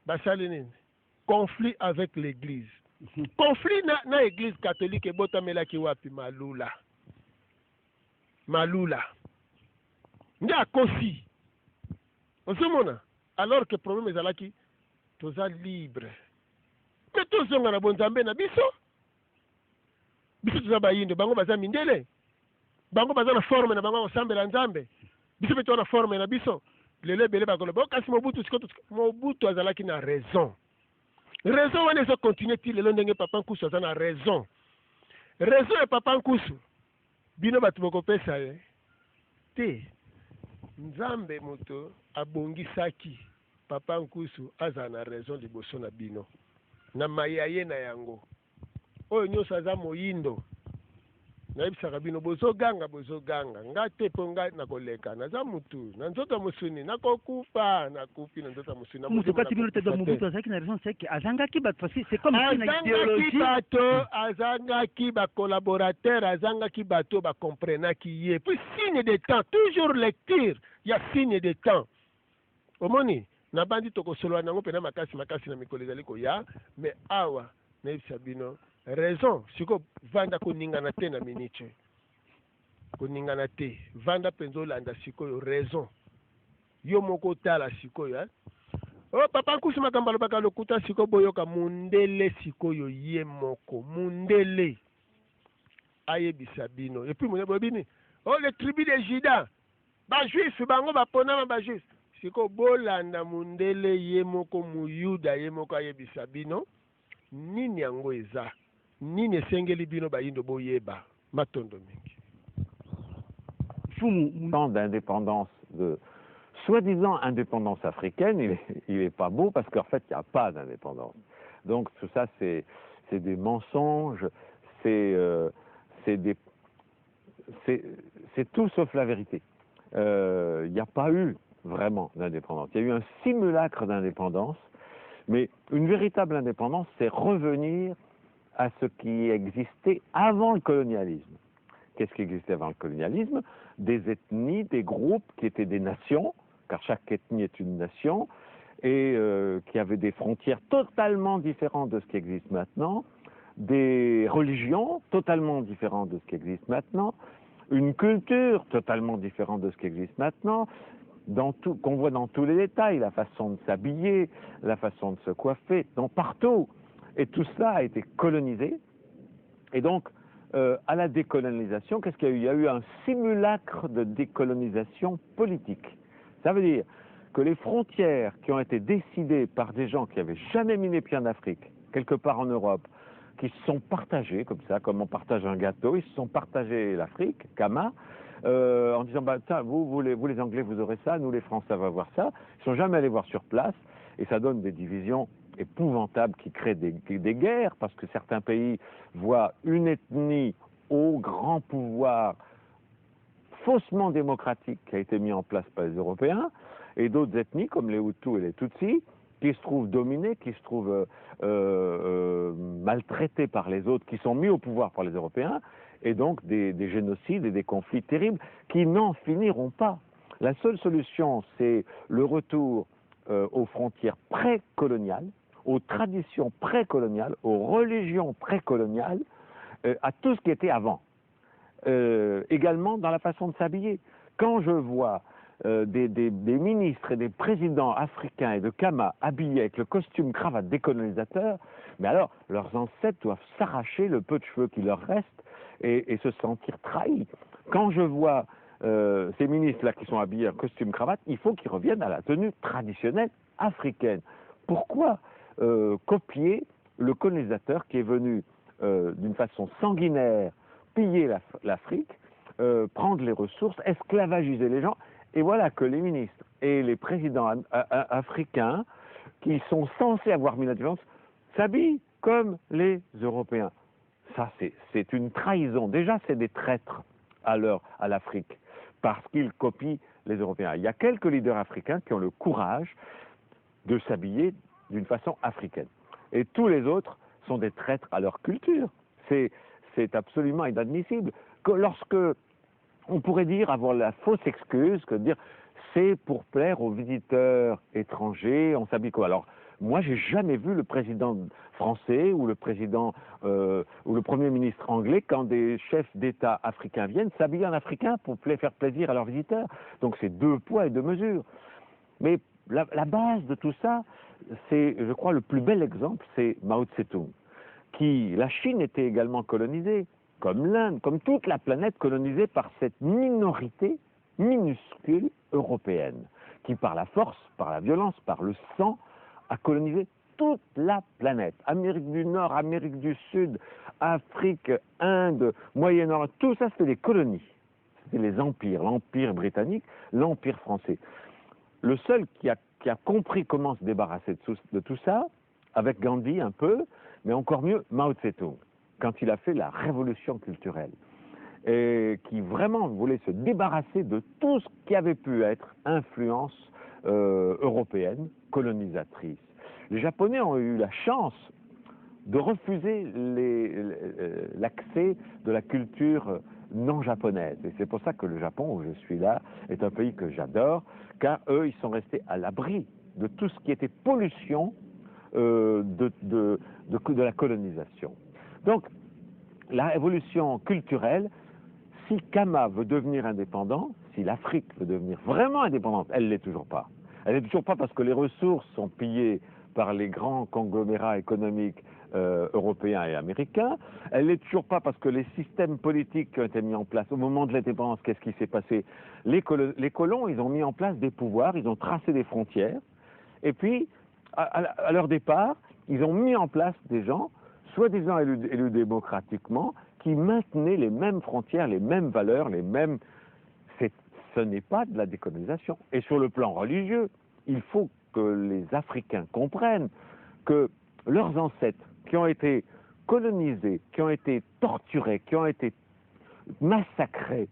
basali nini conflit avec l'église conflit na église catholique ebotamelaki wapi? Malula. Nde akosi ozomona, alors que problème ezalaki toza libre, mais tozonga na bonzambe na biso toza bayindo, bango baza mindele, bango baza na forme na bango kosambela nzambe, biso mpe toza na forme na biso. Lelo ebele bakoloba kasi Mobutu azalaki na raison wana ezokontinue ti lelo ndenge Papa Nkusu aza na raison ya Papa Nkusu bino bato bokopesa ye te. Nzambe moto abongisaki Papa Nkusu aza na raison liboso na bino na mayaye na yango oyo nyonso aza moyindo. Nayebisaka bino bozoganga nga te mpo nga nakoleka naza mutu na nzoto ya mosuni nakokufa nakufi na nzoto ya mosuni mutu kati bino te do Mobutu azalaki na raison, c'est que azangaki bato parce que c'est comme si na idéologie azangaki collaborateur, azangaki bato bakomprenaki ye. Puis signe de temps, toujours lecture ya signe de temps. Omoni na bandi tokosolola nango pena makasi na mikolo ezali koya, mais awa nayebisa bino raison siko vanda koningana te na minute koningana te, vanda penzo landa sikoyo raison yo moko tala sikoyo oh Papa Nkusu makambo alobaka lokuta siko boyoka mundele sikoyo ye moko mundele ayebisa bino et puis mundele bobini oh les tribus de Juda ba juif bango baponama ba juif siko bolanda mundele ye moko muyuda ye moko ayebisa bino nini yango eza nini esengeli bino bayindo boyeba matondo mingi. Temps d'indépendance, de soi-disant indépendance africaine, il est pas beau parce qu'en fait il n'y a pas d'indépendance. Donc tout ça c'est des mensonges, c'est tout sauf la vérité. Il n'y a pas eu vraiment d'indépendance. Il y a eu un simulacre d'indépendance, mais une véritable indépendance, c'est revenir à ce qui existait avant le colonialisme. Qu'est-ce qui existait avant le colonialisme? Des ethnies, des groupes qui étaient des nations, car chaque ethnie est une nation, et qui avaient des frontières totalement différentes de ce qui existe maintenant, des religions totalement différentes de ce qui existe maintenant, une culture totalement différente de ce qui existe maintenant, qu'on voit dans tous les détails, la façon de s'habiller, la façon de se coiffer, partout. Et tout ça a été colonisé. Et donc, à la décolonisation, qu'est-ce qu'il y a eu? Il y a eu un simulacre de décolonisation politique. Ça veut dire que les frontières qui ont été décidées par des gens qui n'avaient jamais mis les pieds en Afrique, quelque part en Europe, qui se sont partagés comme ça, comme on partage un gâteau, ils se sont partagés l'Afrique, Kama, en disant, vous les Anglais, vous aurez ça, nous les Français, on va voir ça. Ils ne sont jamais allés voir sur place, et ça donne des divisions épouvantables qui créent des guerres, parce que certains pays voient une ethnie au grand pouvoir faussement démocratique qui a été mis en place par les Européens, et d'autres ethnies, comme les Hutus et les Tutsis, qui se trouvent dominés, qui se trouvent maltraités par les autres, qui sont mis au pouvoir par les Européens, et donc des génocides et des conflits terribles qui n'en finiront pas. La seule solution, c'est le retour aux frontières précoloniales, aux traditions précoloniales, aux religions précoloniales, à tout ce qui était avant. Également dans la façon de s'habiller. Quand je vois des ministres et des présidents africains et de Kama habillés avec le costume cravate décolonisateur, mais alors leurs ancêtres doivent s'arracher le peu de cheveux qui leur reste et se sentir trahis. Quand je vois ces ministres-là qui sont habillés en costume cravate, il faut qu'ils reviennent à la tenue traditionnelle africaine. Pourquoi copier le colonisateur qui est venu d'une façon sanguinaire piller l'Afrique, prendre les ressources, esclavagiser les gens? Et voilà que les ministres et les présidents africains, qui sont censés avoir mis la différence, s'habillent comme les Européens. Ça, c'est une trahison. Déjà, c'est des traîtres à l'Afrique, parce qu'ils copient les Européens. Il y a quelques leaders africains qui ont le courage de s'habiller d'une façon africaine. Et tous les autres sont des traîtres à leur culture. C'est absolument inadmissible. Lorsque on pourrait dire, avoir la fausse excuse, que de dire c'est pour plaire aux visiteurs étrangers, on s'habille quoi? Alors, Moi, j'ai jamais vu le président français ou le président ou le premier ministre anglais, quand des chefs d'État africains viennent, s'habiller en africain pour faire plaisir à leurs visiteurs. Donc c'est 2 poids et 2 mesures. Mais la base de tout ça, c'est, je crois, le plus bel exemple, c'est Mao Tse-tung. La Chine était également colonisée, comme l'Inde, comme toute la planète colonisée par cette minorité minuscule européenne, qui par la force, par la violence, par le sang, a colonisé toute la planète. Amérique du Nord, Amérique du Sud, Afrique, Inde, Moyen-Orient, tout ça c'était des colonies. C'était les empires, l'empire britannique, l'empire français. Le seul qui a compris comment se débarrasser de tout ça, avec Gandhi un peu, mais encore mieux Mao Tse-tung, quand il a fait la révolution culturelle, et qui vraiment voulait se débarrasser de tout ce qui avait pu être influence européenne, colonisatrice. Les Japonais ont eu la chance de refuser l'accès de la culture non japonaise. Et c'est pour ça que le Japon, où je suis là, est un pays que j'adore, car eux, ils sont restés à l'abri de tout ce qui était pollution de la colonisation. Donc, la révolution culturelle, si Kama veut devenir indépendant, si l'Afrique veut devenir vraiment indépendante, elle ne l'est toujours pas. Elle n'est toujours pas parce que les ressources sont pillées par les grands conglomérats économiques européens et américains. Elle n'est toujours pas parce que les systèmes politiques qui ont été mis en place au moment de l'indépendance, qu'est-ce qui s'est passé? Les colons, ils ont mis en place des pouvoirs, ils ont tracé des frontières, et puis, à leur départ, ils ont mis en place des gens, soi-disant élus démocratiquement, qui maintenaient les mêmes frontières, les mêmes valeurs, les mêmes... Ce n'est pas de la décolonisation. Et sur le plan religieux, il faut que les Africains comprennent que leurs ancêtres qui ont été colonisés, qui ont été torturés, qui ont été massacrés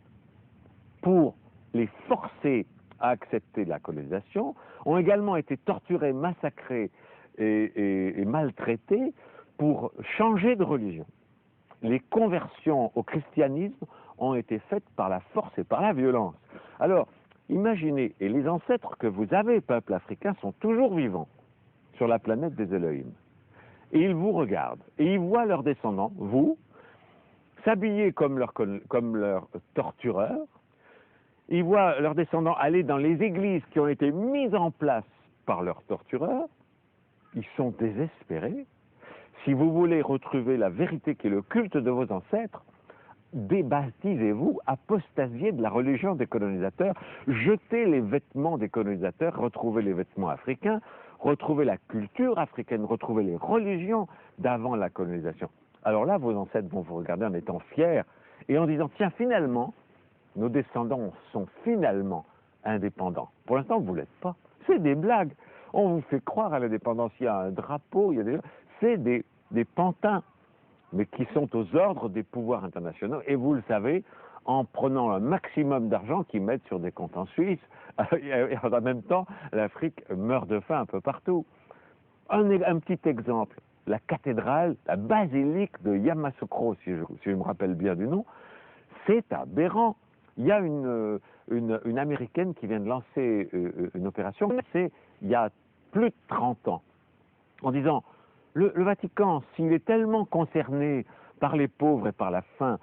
pour les forcer à accepter la colonisation, ont également été torturés, massacrés et maltraités pour changer de religion. Les conversions au christianisme ont été faites par la force et par la violence. Alors, imaginez, et les ancêtres que vous avez, peuple africain, sont toujours vivants sur la planète des Elohim. Et ils vous regardent, et ils voient leurs descendants, vous, s'habiller comme leurs tortureurs. Ils voient leurs descendants aller dans les églises qui ont été mises en place par leurs tortureurs. Ils sont désespérés. Si vous voulez retrouver la vérité qui est le culte de vos ancêtres, débaptisez-vous, apostasiez de la religion des colonisateurs, jetez les vêtements des colonisateurs, retrouvez les vêtements africains, retrouvez la culture africaine, retrouvez les religions d'avant la colonisation. Alors là, vos ancêtres vont vous regarder en étant fiers et en disant, tiens, finalement, nos descendants sont finalement indépendants. Pour l'instant, vous ne l'êtes pas. C'est des blagues. On vous fait croire à l'indépendance. Il y a un drapeau, il y a des... C'est des pantins, mais qui sont aux ordres des pouvoirs internationaux. Et vous le savez, en prenant un maximum d'argent qu'ils mettent sur des comptes en Suisse, et en même temps, l'Afrique meurt de faim un peu partout. Un petit exemple, la cathédrale, la basilique de Yamoussoukro, si je me rappelle bien du nom, c'est aberrant. Il y a une Américaine qui vient de lancer une opération, c'est il y a plus de 30 ans, en disant, le Vatican, s'il est tellement concerné par les pauvres et par la faim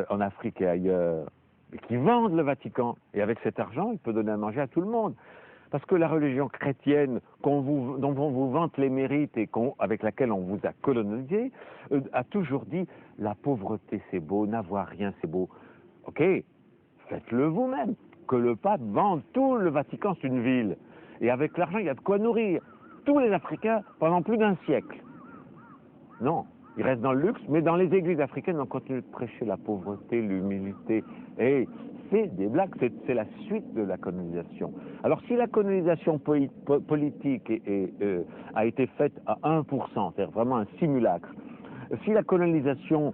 en Afrique et ailleurs, et qui vendent le Vatican, et avec cet argent, il peut donner à manger à tout le monde. Parce que la religion chrétienne dont on vous vante les mérites et avec laquelle on vous a colonisé, a toujours dit la pauvreté c'est beau, n'avoir rien c'est beau. Ok, faites-le vous-même. Que le pape vende tout le Vatican, c'est une ville. Et avec l'argent, il y a de quoi nourrir tous les Africains pendant plus d'un siècle. Non, ils restent dans le luxe, mais dans les églises africaines, on continue de prêcher la pauvreté, l'humilité. Et c'est des blagues, c'est la suite de la colonisation. Alors si la colonisation politique a été faite à 1%, c'est-à-dire vraiment un simulacre, si la colonisation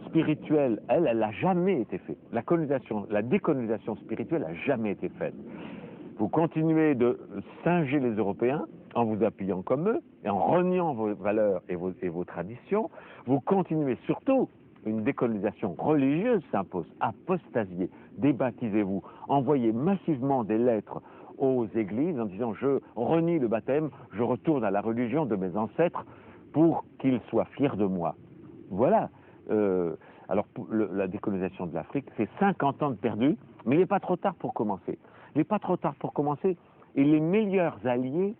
spirituelle, elle n'a jamais été faite. La décolonisation spirituelle n'a jamais été faite. Vous continuez de singer les Européens en vous appuyant comme eux et en reniant vos valeurs et vos traditions. Vous continuez surtout, une décolonisation religieuse s'impose. Apostasiez, débaptisez-vous, envoyez massivement des lettres aux églises en disant je renie le baptême, je retourne à la religion de mes ancêtres pour qu'ils soient fiers de moi. Voilà. Alors la décolonisation de l'Afrique, c'est 50 ans de perdu, mais il n'est pas trop tard pour commencer. Il n'est pas trop tard pour commencer. Et les meilleurs alliés,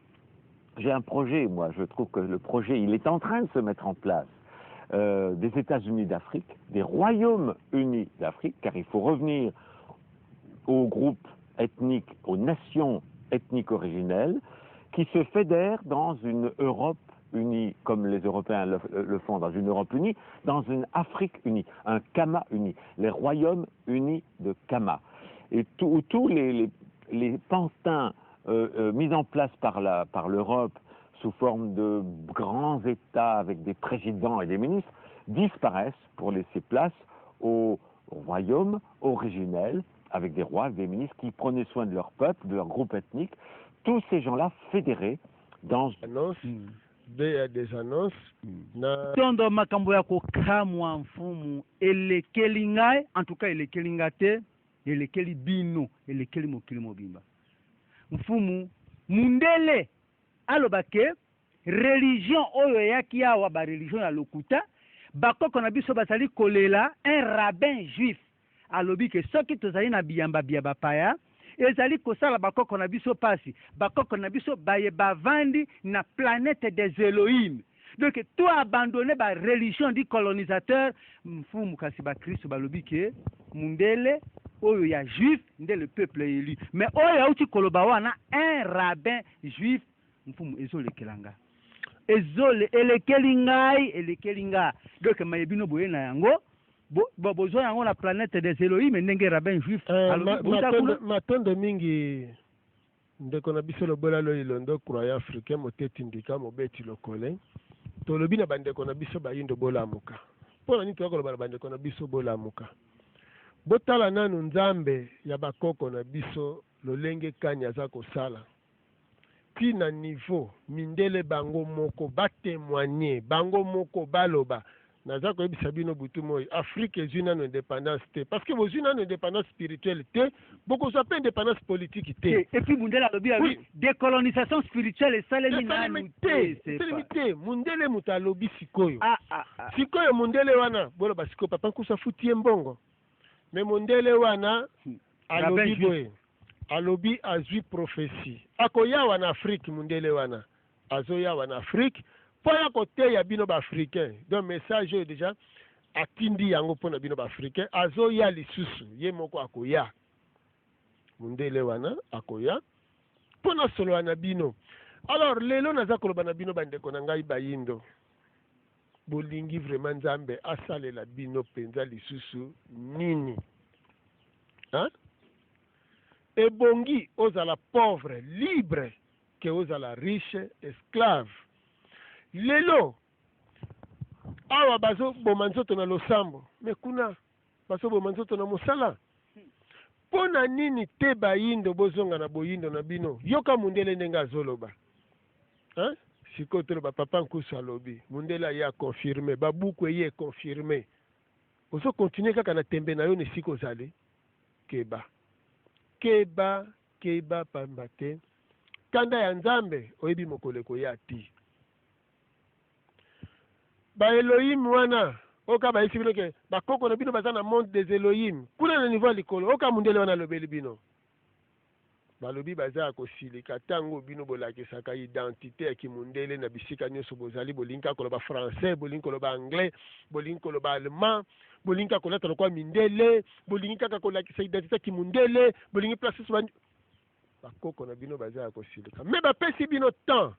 j'ai un projet, moi, je trouve que le projet, il est en train de se mettre en place. Des États-Unis d'Afrique, des Royaumes unis d'Afrique, car il faut revenir aux groupes ethniques, aux nations ethniques originelles, qui se fédèrent dans une Europe unie, comme les Européens le font, dans une Europe unie, dans une Afrique unie, un Kama uni, les Royaumes unis de Kama. Et tous les pantins mis en place par l'Europe sous forme de grands États avec des présidents et des ministres, disparaissent pour laisser place aux royaumes originels, avec des rois, des ministres qui prenaient soin de leur peuple, de leur groupe ethnique, tous ces gens-là fédérés dans... des annonces. Tondo makambo ya kokamwa mfumu elekeli ngai, en tout cas elekeli ngate, elekeli bino, elekeli mokili mobimba. Mfumu mundele alobake religion oyo yaki awa ba religion ya lokuta bakoko na biso basali kolela un rabbin juif alobi ke soki tozali na biyamba bia bapaya ezali kosala bakoko na biso pasi bakoko na biso baye bavandi na planète des Elohim. Donc tout abandonné ba religion du colonisateur mfumu kasi ba Kristo balobi ke mundele oyo ya juif nde le peuple élu, mais oyo auti koloba wana un rabbin juif mfumu ezolekelanga elekeli ngai. Donc mayebino boye na yango bozwa yango na planète des Elohim ndenge rabbin juif matondo mingi ndeko na biso lobola loilondo croyant africain moteti ndika mobeti lokole tolobi na bandeko na biso bayindo bolamuka mpona nini tokoloba na bandeko na biso bolamuka botala nanu nzambe ya bakoko na biso lolenge kani aza kosala ti na niveau mindele bango moko batémoigner bango moko baloba naza koyebisa bino butu moi Afrique ezwi nano indépendance te parce que bozwi nano indépendance spirituelle te bokozwa mpe indépendance politique te. Et puis mundele alobi oui décolonisation spirituelle esalemi nanu te mundele moto alobi sikoyo sikoyo mundele wana boloba sikoyo papa nkusa futi ye mbongo mais mundele wana alobi boye alobi azwi prophétie akoyawa na Afrique mundele wana azoyawa na Afrique po ya koteya bino baafricain donc message oyo déjà atindi yango mpona bino baafricain azoya lisusu ye moko akoya mundele wana akoya mpona solola na bino. Alors lelo naza koloba na bino bandeko na ngai bayindo bolingi vraiment nzambe asalela bino mpenza lisusu nini ebongi ozala pauvre libre ke ozala riche esclave. Lelo awa bazo boma nzoto na losambo me kuna bazo boma nzoto na mosala pona nini te bayindo bozonga na boyindo na bino yoka mundele ndenge azoloba sikoyo toloba papa nkusu alobi mundele ya confirme babuku eye confirme ozo continue kaka na tembe na yo ne siko ozali keba pamba te kanda ya nzambe oyebi mokoleko ya ti ba Elohim wana oka ba isi bino ke bakoko na bino baza na monde des Elohim kuna na niveau likolo oka mundele wana lobeli bino balobi baza kosilika tango bino bolakisaka identité ya kimundele na bisika nyonso bozali bolinka koloba français bolinka koloba anglais bolinka koloba allemand bolinka kolata lokwa mindele bolinka kaka kolakisa identité kimundele bolingi place bakoko na bino baza kosilika mais bapesi bino temps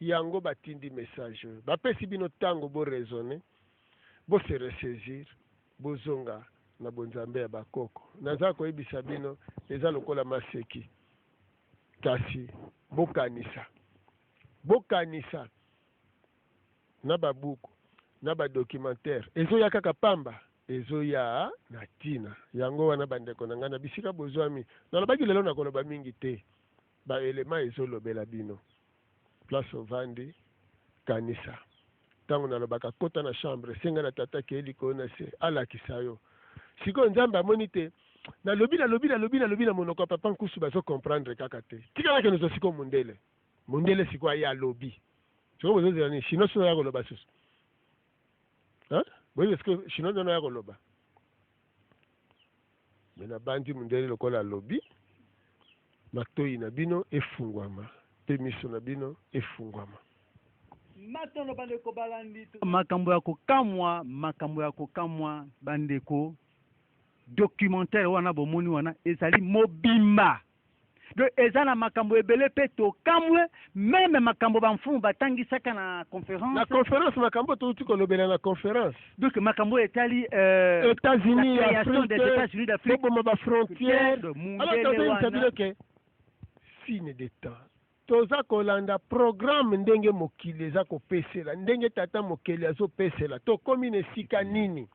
yango batindi message bapesi bino tango bo raisonner bo se ressaisir bozonga na bonzambe ya bakoko naza koyebisa bino eza lokola maseki kasi bokanisa na babuku na badocumentaire ezoya kaka pamba ezoya na tina yango wana bandeko na ngai na bisika bozwami nalobaki lelo nakoloba mingi te baelema ezolobela bino place ovandi kanisa ntango nalobaka kota na chambre senga na tata ke likolo na se alakisa yo sikoyo nzambe amoni te na lobi na monoko papa nkusu bazo comprendre kaka te tika na nous siko mundele siko ya lobi siko bozo zani chino so ya koloba susu hein bozo siko chino no ya koloba mena bandi mundele lokola lobi matoi na bino efungwama pe miso na bino efungwama matono bandeko balandi makambo ya kokamwa bandeko documentaire wana bomoni wana ezali mobimba donc ezana makambo ebele pe to kamwe même makambo bamfumu batangisaka na conférence makambo to tuko lobela na conférence donc makambo etali États-Unis Afrique des États-Unis d'Afrique comme ma frontière alors ça veut dire que signe de temps toza kolanda programme ndenge mokili eza kopesela ndenge tata mokili azopesela tokomi na esika nini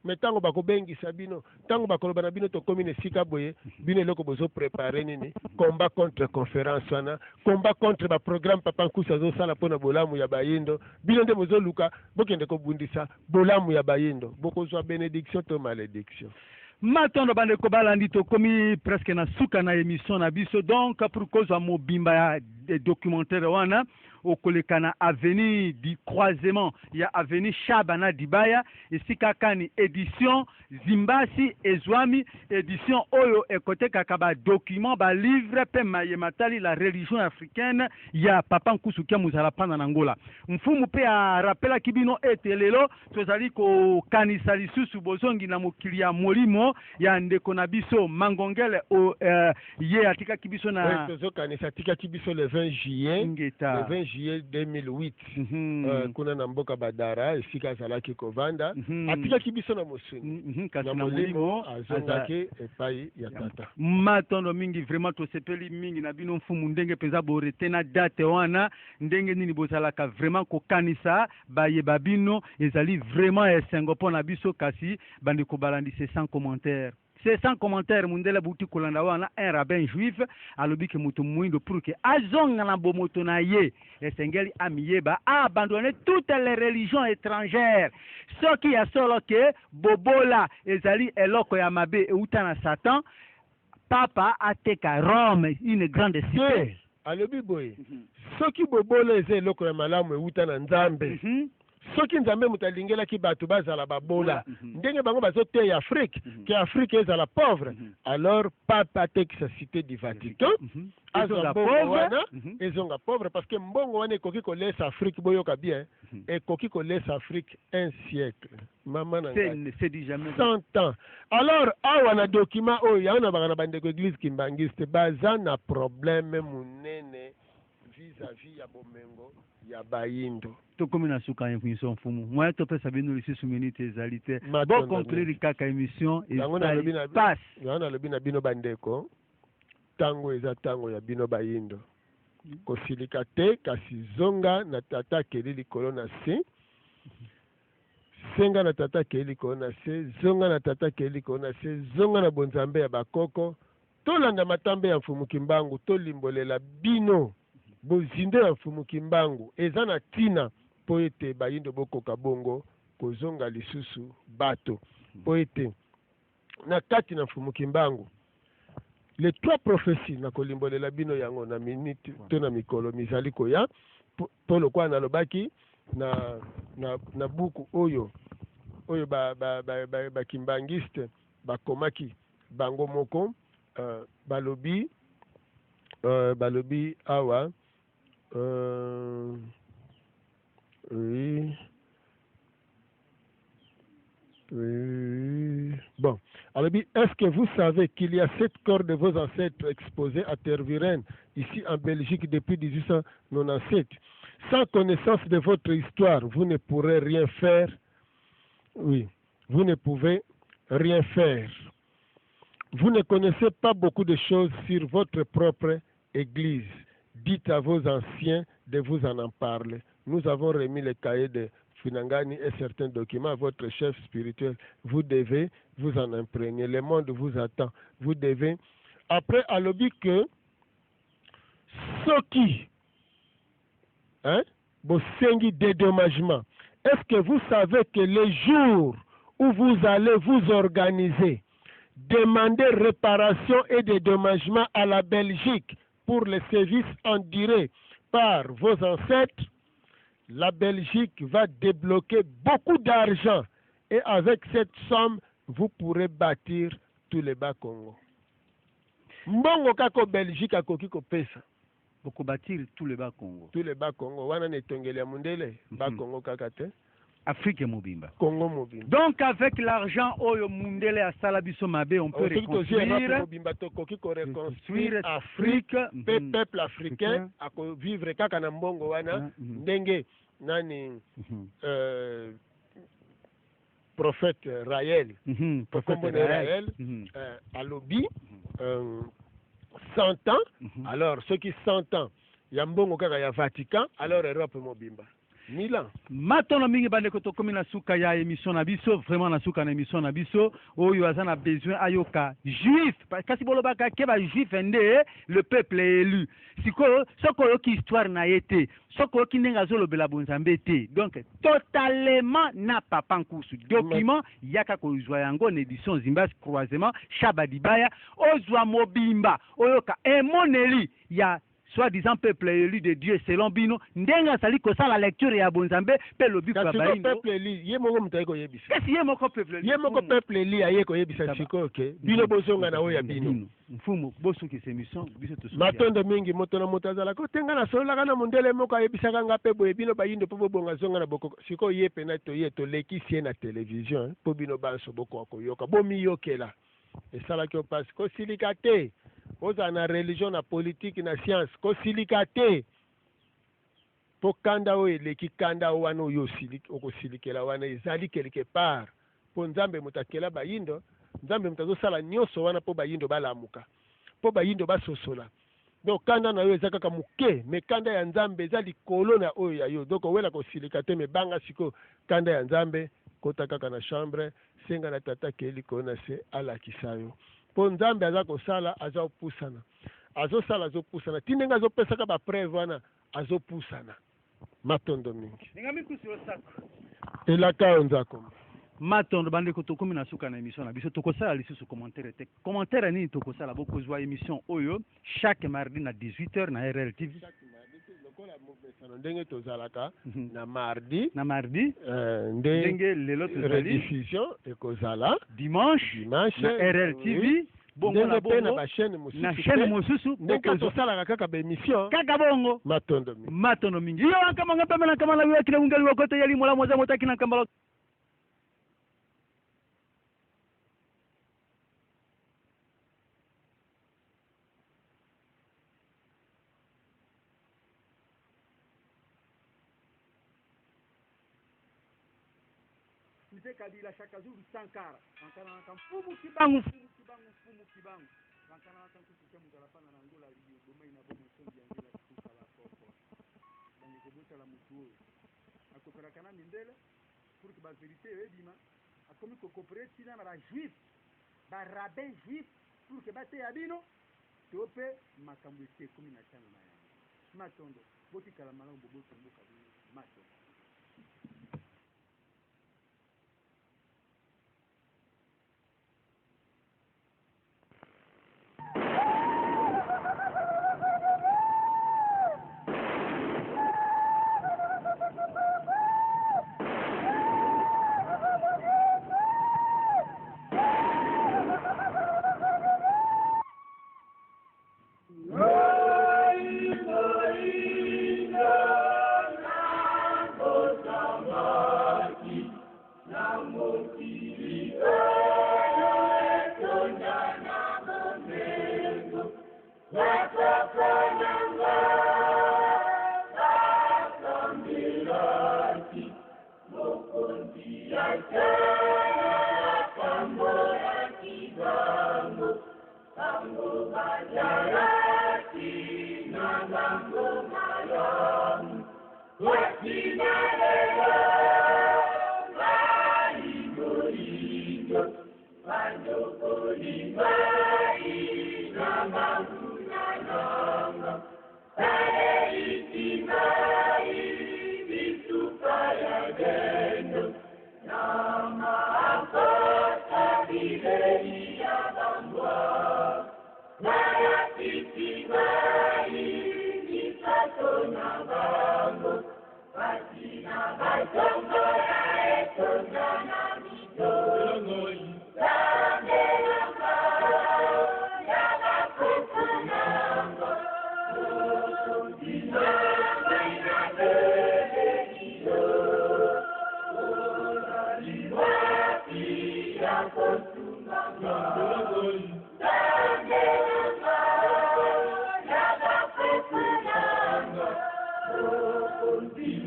me ntango bakobengisa bino ntango bakoloba na bino tokomi na esika boye bino eloko bozoprépare nini combat contre conférence wana combat contre baprogramme papa nkusi azosala mpona bolamu ya bayindo bino nde bozoluka bokende kobundisa bolamu ya bayindo bokozwa bénédiction to malédiction matondo bandeko balandi tokomi presque na suka na émission na biso donc pour kozwa mobimba ya documentaire wana okoleka na avenue du croisement ya avenue Shabana Dibaya esika kani édition Zimbasi ezwami édition oyo ekoteka ba document ba livre pe mayematali la religion africaine ya papa nkusu kia muzala pana na Angola mfumu pe a rappela kibino etelelo tozali ko kanisa lisusu bozongi na mokili ya molimo ya ndeko na biso mangongele o ye atika kibiso na tozo kanisa tika kibiso le 20 juillet ngeta le 20 juillet 2008 kuna na mboka badara esika azalaki kovanda atika kibiso na mosuni kasi na molimo azongaki epai ya tata matondo mingi vraiment tosepeli mingi na bino mfumu ndenge penza borete na date wana ndenge nini bozalaka vraiment kokanisa bayeba bino ezali vraiment esengo mpona biso kasi bandeko balandise sans commentaire. C'est sans commentaire mundele buti kolanda wana un rabbin juif alobi ke mutu mwindo pour que azonga na bomoto na ye esengeli amiyeba a abandonné toutes les religions étrangères ce qui a solo que bobola ezali eloko ya mabe euta na Satan papa ateka Rome une grande cité alobi boye soki bobola eza eloko ya malamu euta na Nzambe soki Nzambe mutalingelaki bato bazala babola ndenge bango bazoteya Afrique ke Afrique ezala pauvre alors papa atekisa cité du Vatican azonga pauvre ezonga pauvre parce que mbongo wana ekoki kolesa Afrique boyoka bien ekoki kolesa Afrique un siècle mama na c'est dit jamais 100 ans alors awa na document oyo yaona bana bandeko église kimbangiste baza na problème munene vis-à-vis ya bomengo ya bayindo tokomi na suka émission mfumu moya topesa bino lisusu minute ezali te bo conclure kaka émission passe yana lobi na bino bandeko tango eza tango ya bino bayindo kosilika te kasi zonga na tata keli likolo na se senga na tata keli likolo na se zonga na tata keli likolo na se zonga na bonzambe ya bakoko tolanda matambe ya mfumu kimbangu tolimbolela bino bozinde ya mfumu kimbangu eza na tina po ete bayindo bokoka bongo kozonga lisusu bato po ete na kati na mfumu kimbangu les trois prophéties na kolimbolela bino yango na minute to na mikolo mizali koya po lokwa na lobaki na buku oyo ba kimbangiste bakomaki bango moko balobi awa oui. Bon. Alors, est-ce que vous savez qu'il y a 7 corps de vos ancêtres exposés à Tervuren, ici en Belgique, depuis 1897? Sans connaissance de votre histoire, vous ne pourrez rien faire. Oui, vous ne pouvez rien faire. Vous ne connaissez pas beaucoup de choses sur votre propre église. Dites à vos anciens de vous en parler. Nous avons remis le cahier de Funangani et certains documents à votre chef spirituel. Vous devez vous en imprégner. Le monde vous attend. Vous devez. Après, à l'objet que ce qui, vos cinq dédommagements, est-ce que vous savez que les jours où vous allez vous organiser, demandez réparation et dédommagement à la Belgique pour les services endurés par vos ancêtres, la Belgique va débloquer beaucoup d'argent et avec cette somme, vous pourrez bâtir tous les Bas-Congo. Mbongo kako Belgique akoki kopesa. Beaucoup bâtir tous les Bas-Congo. Tous les Bas-Congo. Wana netongeli ya mundele. Bas-Congo kakate. Afrique mobimba. Congo mobimba. Donc avec l'argent oyo mundele à Salabiso Mabe, on peut reconstruire Afrique, peuple africain à vivre kaka na mbongo wana ndenge nani prophète Raël, Raël alobi 100 ans, alors ceux qui 100 ans ya mbongo kaka ya Vatican, alors Europe mobimba. Milan. Matono mingi bande koto komi na suka ya émission na biso, vraiment na suka na émission na biso, oyo azana besoin ayoka juif, kasi boloba ka keba juif ende le peuple est élu. Siko soko yo ki histoire na yete, soko yo ki nenga zolo bela bonzambe te. Donc totalement na papa nkusu. Document yaka ko uzwa yango na édition Zimbas croisement Shabadibaya ozwa mobimba oyoka emoneli ya soi-disant peuple élu de Dieu selon Bino, ndenga sali kosa la lecture ya bonzambe pe lobi kwa baindo. Peuple élu, ye moko mutaiko yebisa. Kasi ye moko peuple élu. Ye moko peuple élu aye ko yebisa chiko ke. Bino bosonga na oya bino. Mfumo bosu ki émission biso to. Matondo mingi moto na motazala ko tenga na solo kana mondele moko ayebisa kanga pe boye bino bayindo po bonga zonga na boko. Siko ye pena to ye to leki sie na télévision po bino banso boko ko yoka. Bo mi yokela. Et ça là qui passe ko silikate. Oza na religion na politique na science ko silikate po kanda o eleki kanda o wana yo silik oko silikela wana ezali quelque part po nzambe mutakela bayindo nzambe mutazo sala nyoso wana po bayindo balamuka po bayindo basosola donc kanda na yo ezaka muke me kanda ya nzambe ezali kolo na oyo ya yo donc wela ko silikate me banga siko kanda ya nzambe kota kaka na chambre senga na tata keli kona se ala kisayo po nzambe aza kosala aza opusana azosala azopusana tindenga azopesaka bapreuve wana azopusana matondo mingi Ngami kusi osaka elaka onzako matondo bande ko tokomi na suka na émission na biso tokosala lisusu commentaire nini tokosala bokozwa émission oyo chaque mardi na 18h na RLTV ndenge tozalaka na mardi ndenge lelo tozali rediffusion ekozala dimanche na RLTV bongo na bongo na chaîne mosusu ndenge tosalaka kaka bémission kaka bongo matondo mingi yo akamanga pemela kamala yo kile ungali wakote yali mola moza motaki na kambala Kabila Shaka Zulu Sankara wankana kamfumu kibangu wankana kankusikia mtalapana na ngola hiyo goma ina bomo songi ya ngela kuka la popo bangi kobota la mutu oyo akopera kana mindele pour que ba vérité ebima akomi ko coopérer na ba juif ba rabbin juif pour que bate ya bino tope makambo ete komi na chana na yango matondo boti kala malamu boboto mboka bino matondo Nama,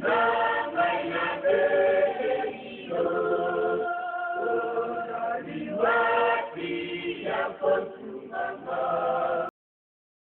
Moïse